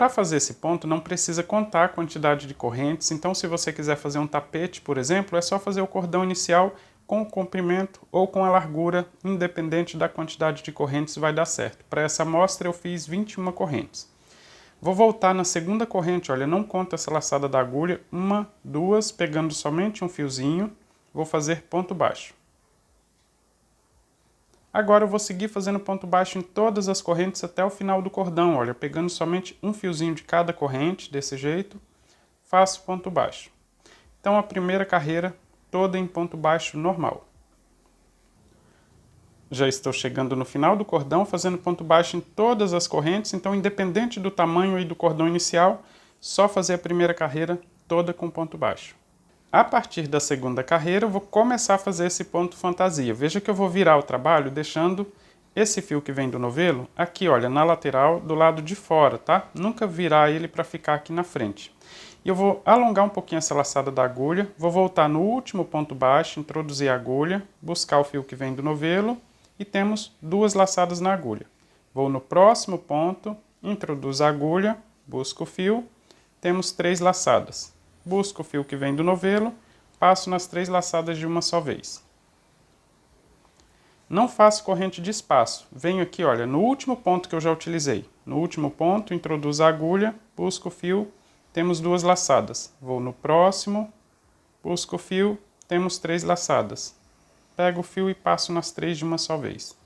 Para fazer esse ponto não precisa contar a quantidade de correntes, então se você quiser fazer um tapete, por exemplo, é só fazer o cordão inicial com o comprimento ou com a largura, independente da quantidade de correntes vai dar certo. Para essa amostra eu fiz 21 correntes. Vou voltar na segunda corrente, olha, não conta essa laçada da agulha, 1, 2, pegando somente um fiozinho, vou fazer ponto baixo. Agora eu vou seguir fazendo ponto baixo em todas as correntes até o final do cordão, olha, pegando somente um fiozinho de cada corrente, desse jeito, faço ponto baixo. Então a primeira carreira toda em ponto baixo normal. Já estou chegando no final do cordão, fazendo ponto baixo em todas as correntes, então independente do tamanho e do cordão inicial, só fazer a primeira carreira toda com ponto baixo. A partir da segunda carreira, eu vou começar a fazer esse ponto fantasia. Veja que eu vou virar o trabalho deixando esse fio que vem do novelo aqui, olha, na lateral do lado de fora, tá? Nunca virar ele para ficar aqui na frente. E eu vou alongar um pouquinho essa laçada da agulha, vou voltar no último ponto baixo, introduzir a agulha, buscar o fio que vem do novelo e temos 2 laçadas na agulha. Vou no próximo ponto, introduzo a agulha, busco o fio, temos 3 laçadas. Busco o fio que vem do novelo, passo nas 3 laçadas de uma só vez. Não faço corrente de espaço. Venho aqui, olha, no último ponto que eu já utilizei. No último ponto, introduzo a agulha, busco o fio, temos 2 laçadas. Vou no próximo, busco o fio, temos 3 laçadas. Pego o fio e passo nas 3 de uma só vez.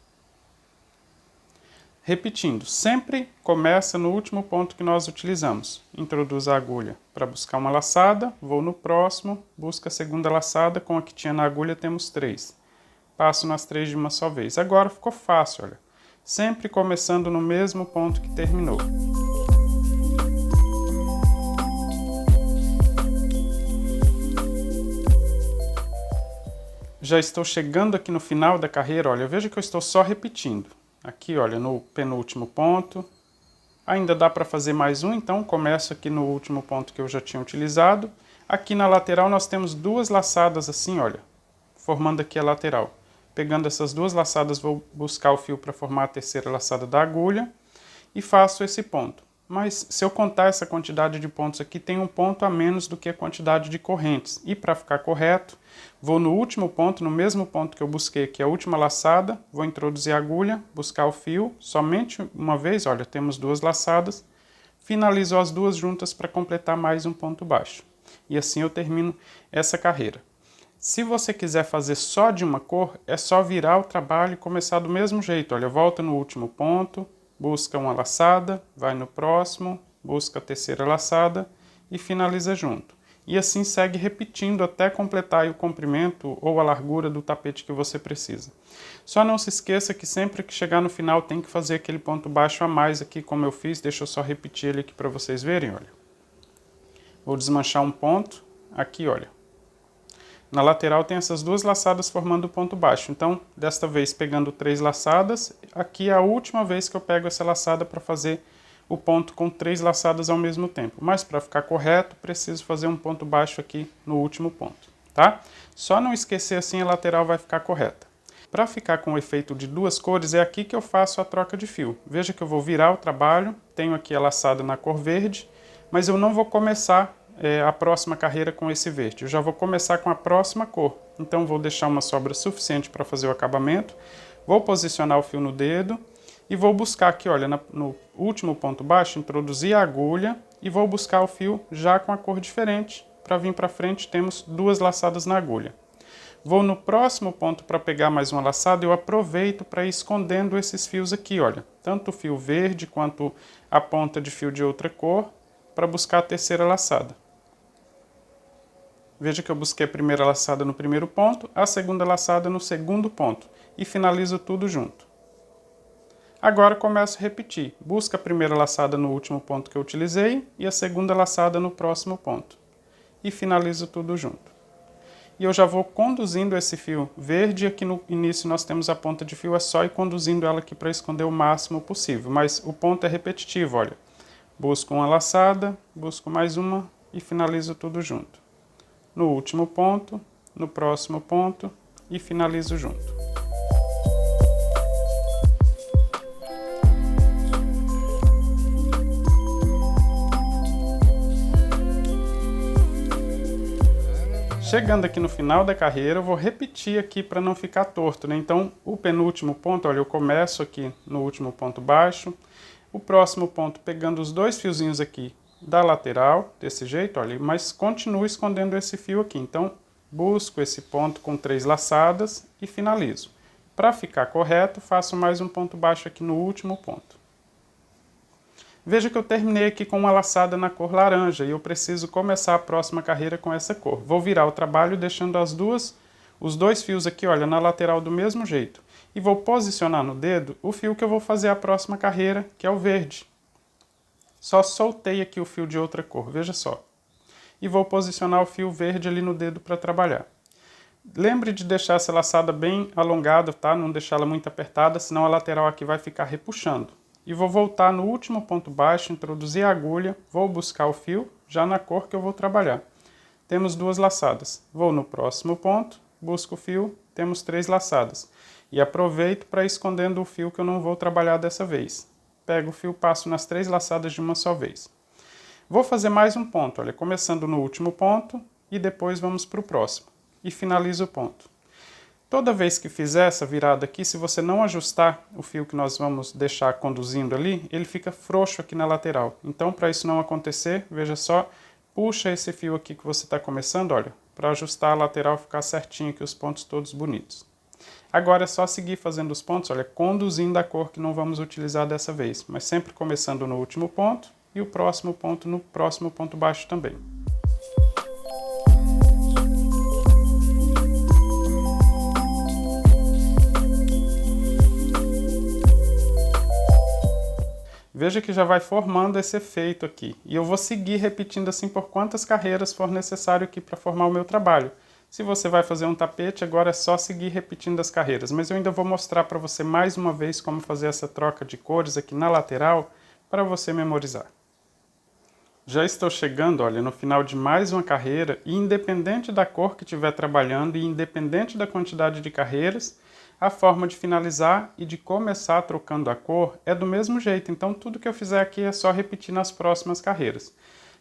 Repetindo, sempre começa no último ponto que nós utilizamos. Introduzo a agulha para buscar uma laçada, vou no próximo, busco a segunda laçada, com a que tinha na agulha temos 3. Passo nas 3 de uma só vez. Agora ficou fácil, olha. Sempre começando no mesmo ponto que terminou. Já estou chegando aqui no final da carreira, olha, veja que eu estou só repetindo. Aqui, olha, no penúltimo ponto. Ainda dá para fazer mais um, então começo aqui no último ponto que eu já tinha utilizado. Aqui na lateral nós temos 2 laçadas assim, olha, formando aqui a lateral. Pegando essas 2 laçadas, vou buscar o fio para formar a terceira laçada da agulha e faço esse ponto. Mas se eu contar essa quantidade de pontos aqui, tem um ponto a menos do que a quantidade de correntes. E para ficar correto, vou no último ponto, no mesmo ponto que eu busquei aqui, a última laçada, vou introduzir a agulha, buscar o fio, somente uma vez, olha, temos 2 laçadas, finalizo as 2 juntas para completar mais um ponto baixo. E assim eu termino essa carreira. Se você quiser fazer só de uma cor, é só virar o trabalho e começar do mesmo jeito. Olha, volta no último ponto, busca uma laçada, vai no próximo, busca a terceira laçada e finaliza junto. E assim segue repetindo até completar o comprimento ou a largura do tapete que você precisa. Só não se esqueça que sempre que chegar no final tem que fazer aquele ponto baixo a mais aqui, como eu fiz. Deixa eu só repetir ele aqui para vocês verem, olha. Vou desmanchar um ponto, aqui, olha. Na lateral tem essas 2 laçadas formando o ponto baixo. Então, desta vez pegando 3 laçadas, aqui é a última vez que eu pego essa laçada para fazer o ponto com 3 laçadas ao mesmo tempo. Mas para ficar correto, preciso fazer um ponto baixo aqui no último ponto, tá? Só não esquecer assim, a lateral vai ficar correta. Para ficar com o efeito de 2 cores, é aqui que eu faço a troca de fio. Veja que eu vou virar o trabalho, tenho aqui a laçada na cor verde, mas eu não vou começar a próxima carreira com esse verde. Eu já vou começar com a próxima cor. Então vou deixar uma sobra suficiente para fazer o acabamento. Vou posicionar o fio no dedo e vou buscar aqui, olha, no último ponto baixo, introduzir a agulha e vou buscar o fio já com a cor diferente. Para vir para frente temos 2 laçadas na agulha. Vou no próximo ponto para pegar mais uma laçada, eu aproveito para ir escondendo esses fios aqui, olha. Tanto o fio verde quanto a ponta de fio de outra cor, para buscar a terceira laçada. Veja que eu busquei a primeira laçada no primeiro ponto, a segunda laçada no segundo ponto e finalizo tudo junto. Agora começo a repetir. Busca a primeira laçada no último ponto que eu utilizei e a segunda laçada no próximo ponto. E finalizo tudo junto. E eu já vou conduzindo esse fio verde. Aqui no início nós temos a ponta de fio, é só ir conduzindo ela aqui para esconder o máximo possível. Mas o ponto é repetitivo, olha. Busco uma laçada, busco mais uma e finalizo tudo junto. No último ponto, no próximo ponto e finalizo junto. Chegando aqui no final da carreira, eu vou repetir aqui para não ficar torto, né? Então, o penúltimo ponto, olha, eu começo aqui no último ponto baixo, o próximo ponto pegando os dois fiozinhos aqui da lateral, desse jeito, olha, mas continuo escondendo esse fio aqui. Então, busco esse ponto com 3 laçadas e finalizo. Para ficar correto, faço mais um ponto baixo aqui no último ponto. Veja que eu terminei aqui com uma laçada na cor laranja e eu preciso começar a próxima carreira com essa cor. Vou virar o trabalho deixando os dois fios aqui, olha, na lateral do mesmo jeito. E vou posicionar no dedo o fio que eu vou fazer a próxima carreira, que é o verde. Só soltei aqui o fio de outra cor, veja só. E vou posicionar o fio verde ali no dedo para trabalhar. Lembre de deixar essa laçada bem alongada, tá? Não deixá-la muito apertada, senão a lateral aqui vai ficar repuxando. E vou voltar no último ponto baixo, introduzir a agulha, vou buscar o fio, já na cor que eu vou trabalhar. Temos 2 laçadas. Vou no próximo ponto, busco o fio, temos 3 laçadas. E aproveito para ir escondendo o fio que eu não vou trabalhar dessa vez. Pego o fio, passo nas 3 laçadas de uma só vez. Vou fazer mais um ponto, olha, começando no último ponto e depois vamos para o próximo. E finalizo o ponto. Toda vez que fizer essa virada aqui, se você não ajustar o fio que nós vamos deixar conduzindo ali, ele fica frouxo aqui na lateral. Então, para isso não acontecer, veja só, puxa esse fio aqui que você está começando, olha, para ajustar a lateral ficar certinho aqui, os pontos todos bonitos. Agora é só seguir fazendo os pontos, olha, conduzindo a cor que não vamos utilizar dessa vez, mas sempre começando no último ponto e o próximo ponto no próximo ponto baixo também. Veja que já vai formando esse efeito aqui. E eu vou seguir repetindo assim por quantas carreiras for necessário aqui para formar o meu trabalho. Se você vai fazer um tapete, agora é só seguir repetindo as carreiras. Mas eu ainda vou mostrar para você mais uma vez como fazer essa troca de cores aqui na lateral para você memorizar. Já estou chegando, olha, no final de mais uma carreira e independente da cor que estiver trabalhando e independente da quantidade de carreiras, a forma de finalizar e de começar trocando a cor é do mesmo jeito, então tudo que eu fizer aqui é só repetir nas próximas carreiras.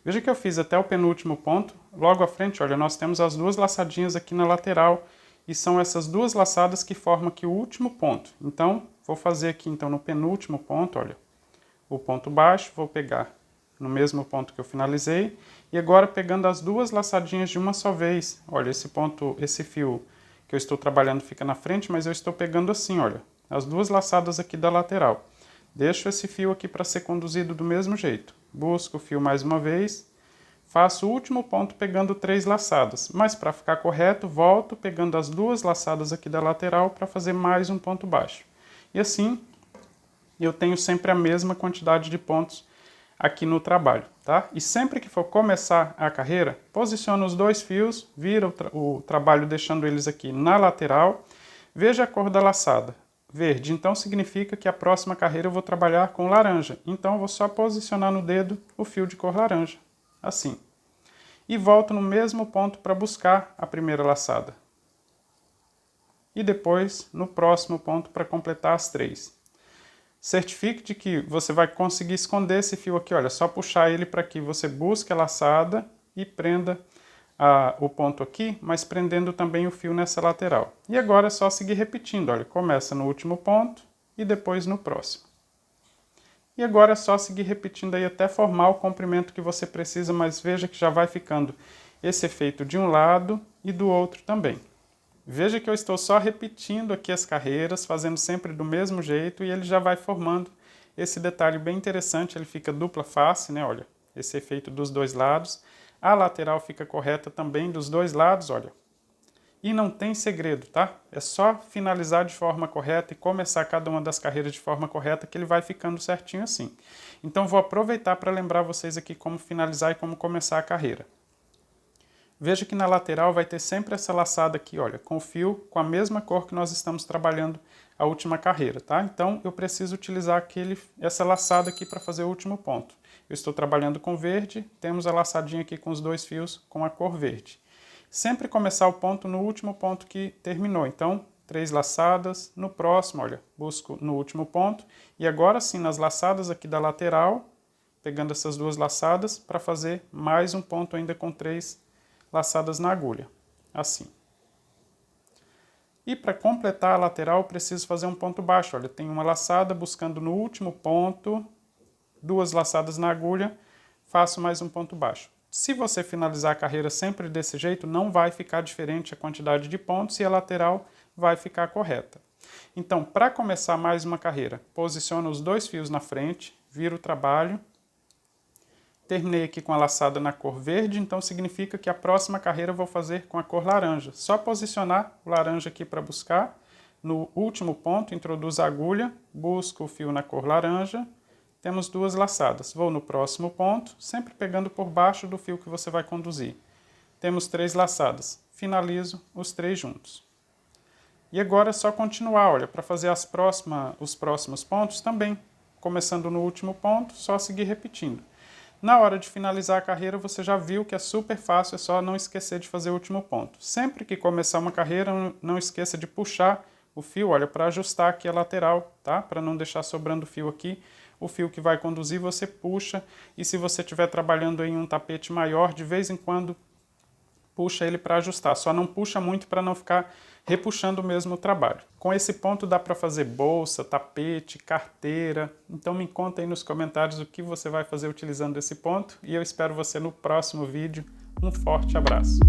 Veja que eu fiz até o penúltimo ponto, logo à frente, olha, nós temos as 2 laçadinhas aqui na lateral e são essas 2 laçadas que formam aqui o último ponto. Então, vou fazer aqui então no penúltimo ponto, olha, o ponto baixo, vou pegar no mesmo ponto que eu finalizei e agora pegando as 2 laçadinhas de uma só vez, olha, esse fio que eu estou trabalhando fica na frente, mas eu estou pegando assim, olha, as 2 laçadas aqui da lateral. Deixo esse fio aqui para ser conduzido do mesmo jeito. Busco o fio mais uma vez, faço o último ponto pegando 3 laçadas, mas para ficar correto, volto pegando as 2 laçadas aqui da lateral para fazer mais um ponto baixo. E assim, eu tenho sempre a mesma quantidade de pontos aqui no trabalho, tá? E sempre que for começar a carreira, posiciona os 2 fios, vira o trabalho deixando eles aqui na lateral, veja a cor da laçada, verde, então significa que a próxima carreira eu vou trabalhar com laranja, então eu vou só posicionar no dedo o fio de cor laranja, assim. E volto no mesmo ponto para buscar a primeira laçada. E depois no próximo ponto para completar as 3. Certifique de que você vai conseguir esconder esse fio aqui, olha, só puxar ele para que você busque a laçada e prenda o ponto aqui, mas prendendo também o fio nessa lateral. E agora é só seguir repetindo, olha, começa no último ponto e depois no próximo. E agora é só seguir repetindo aí até formar o comprimento que você precisa, mas veja que já vai ficando esse efeito de um lado e do outro também. Veja que eu estou só repetindo aqui as carreiras, fazendo sempre do mesmo jeito e ele já vai formando esse detalhe bem interessante, ele fica dupla face, né, olha, esse efeito dos 2 lados. A lateral fica correta também dos 2 lados, olha. E não tem segredo, tá? É só finalizar de forma correta e começar cada uma das carreiras de forma correta que ele vai ficando certinho assim. Então vou aproveitar para lembrar vocês aqui como finalizar e como começar a carreira. Veja que na lateral vai ter sempre essa laçada aqui, olha, com o fio com a mesma cor que nós estamos trabalhando a última carreira, tá? Então eu preciso utilizar essa laçada aqui para fazer o último ponto. Eu estou trabalhando com verde, temos a laçadinha aqui com os 2 fios com a cor verde. Sempre começar o ponto no último ponto que terminou, então 3 laçadas, no próximo, olha, busco no último ponto e agora sim nas laçadas aqui da lateral, pegando essas 2 laçadas para fazer mais um ponto ainda com 3 laçadas na agulha. assim. E para completar a lateral, eu preciso fazer um ponto baixo. Olha, tem uma laçada buscando no último ponto, 2 laçadas na agulha, faço mais um ponto baixo. Se você finalizar a carreira sempre desse jeito, não vai ficar diferente a quantidade de pontos e a lateral vai ficar correta. Então, para começar mais uma carreira, posiciona os 2 fios na frente, vira o trabalho. Terminei aqui com a laçada na cor verde, então significa que a próxima carreira eu vou fazer com a cor laranja. Só posicionar o laranja aqui para buscar. No último ponto, introduz a agulha, busco o fio na cor laranja. Temos 2 laçadas. Vou no próximo ponto, sempre pegando por baixo do fio que você vai conduzir. Temos 3 laçadas. Finalizo os 3 juntos. E agora é só continuar, olha, para fazer os próximos pontos também. Começando no último ponto, só seguir repetindo. Na hora de finalizar a carreira, você já viu que é super fácil, é só não esquecer de fazer o último ponto. Sempre que começar uma carreira, não esqueça de puxar o fio, olha, para ajustar aqui a lateral, tá? Para não deixar sobrando fio aqui. O fio que vai conduzir você puxa, e se você estiver trabalhando em um tapete maior, de vez em quando puxa ele para ajustar. Só não puxa muito para não ficar repuxando mesmo o trabalho. Com esse ponto dá para fazer bolsa, tapete, carteira. Então me conta aí nos comentários o que você vai fazer utilizando esse ponto e eu espero você no próximo vídeo. Um forte abraço!